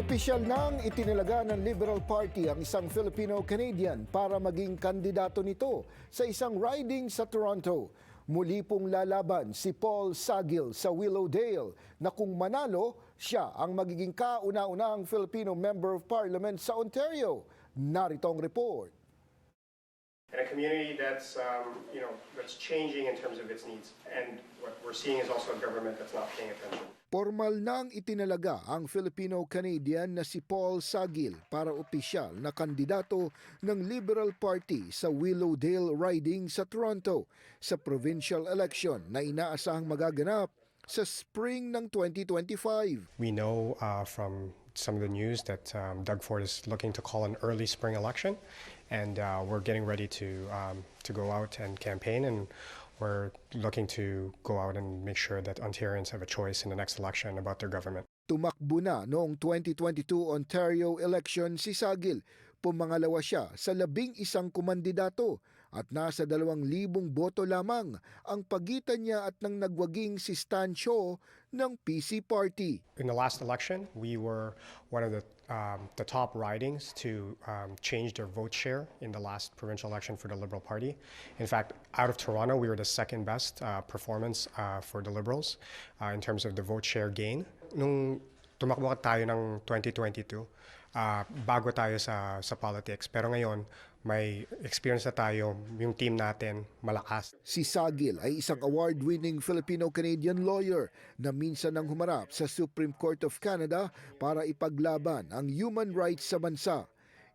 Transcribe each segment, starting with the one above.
Opisyal nang itinalaga ng Liberal Party ang isang Filipino-Canadian para maging kandidato nito sa isang riding sa Toronto. Muli pong lalaban si Paul Saguil sa Willowdale na kung manalo, siya ang magiging kauna-unahang Filipino Member of Parliament sa Ontario. Narito ang report. And a community that's, that's changing in terms of its needs. And what we're seeing is also a government that's not paying attention. Formal nang itinalaga ang Filipino-Canadian na si Paul Saguil para opisyal na kandidato ng Liberal Party sa Willowdale riding sa Toronto sa provincial election na inaasahang magaganap sa spring ng 2025. We know from some of the news that Doug Ford is looking to call an early spring election, and we're getting ready to go out and campaign, and we're looking to go out and make sure that Ontarians have a choice in the next election about their government. Tumakbo na noong 2022 Ontario election si Saguil. Pumangalawa siya sa 11 kumandidato at nasa 2,000 boto lamang ang pagitan niya at ng nagwaging si Stan Cho ng PC Party. In the last election, we were one of the top ridings to change their vote share in the last provincial election for the Liberal Party. In fact, out of Toronto, we were the second best performance for the Liberals in terms of the vote share gain. Nung tumakbo tayo ng 2022, bago tayo sa politics. Pero ngayon, may experience na tayo, yung team natin malakas. Si Saguil ay isang award-winning Filipino-Canadian lawyer na minsan nang humarap sa Supreme Court of Canada para ipaglaban ang human rights sa bansa.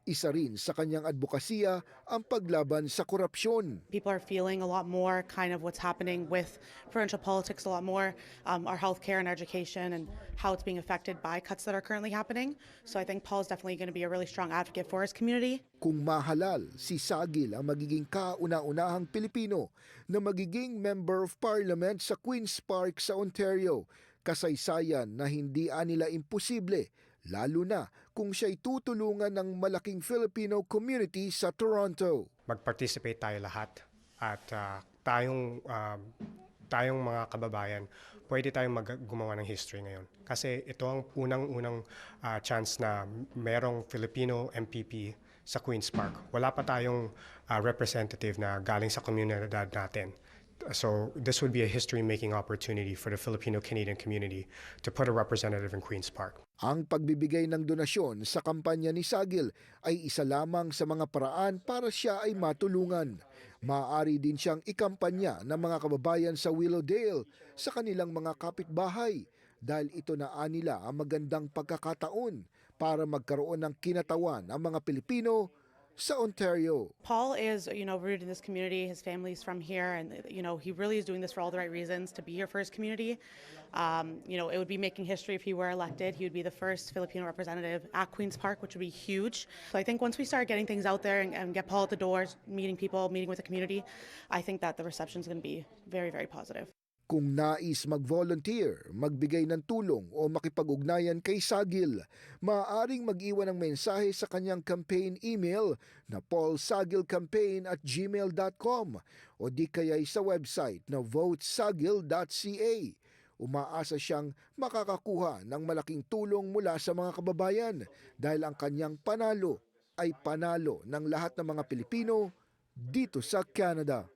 Isa rin sa kanyang advokasya ang paglaban sa korupsyon. People are feeling a lot more kind of what's happening with provincial politics, a lot more our healthcare and education and how it's being affected by cuts that are currently happening. So I think Paul is definitely going to be a really strong advocate for his community. Kung mahalal, si Saguil ang magiging kauna-unahang Pilipino na magiging Member of Parliament sa Queen's Park sa Ontario. Kasaysayan na hindi nila imposible, lalo na kung siya'y tutulungan ng malaking Filipino community sa Toronto. Mag-participate tayo lahat at tayong mga kababayan, pwede tayong gumawa ng history ngayon. Kasi ito ang unang-unang chance na merong Filipino MPP sa Queen's Park. Wala pa tayong representative na galing sa komunidad natin. So this would be a history-making opportunity for the Filipino-Canadian community to put a representative in Queen's Park. Ang pagbibigay ng donasyon sa kampanya ni Saguil ay isa lamang sa mga paraan para siya ay matulungan. Maaari din siyang ikampanya ng mga kababayan sa Willowdale sa kanilang mga kapitbahay dahil ito na nila ang magandang pagkakataon para magkaroon ng kinatawan ang mga Pilipino sa Ontario. Paul is, rooted in this community. His family's from here, and he really is doing this for all the right reasons to be here for his community. It would be making history if he were elected. He would be the first Filipino representative at Queen's Park, which would be huge. So I think once we start getting things out there and get Paul at the doors, meeting people, meeting with the community, I think that the reception is going to be very, very positive. Kung nais mag-volunteer, magbigay ng tulong o makipag-ugnayan kay Saguil, maaaring mag-iwan ng mensahe sa kanyang campaign email na paulsaguilcampaign@gmail.com o di kaya'y sa website na votesaguil.ca. Umaasa siyang makakakuha ng malaking tulong mula sa mga kababayan dahil ang kanyang panalo ay panalo ng lahat ng mga Pilipino dito sa Canada.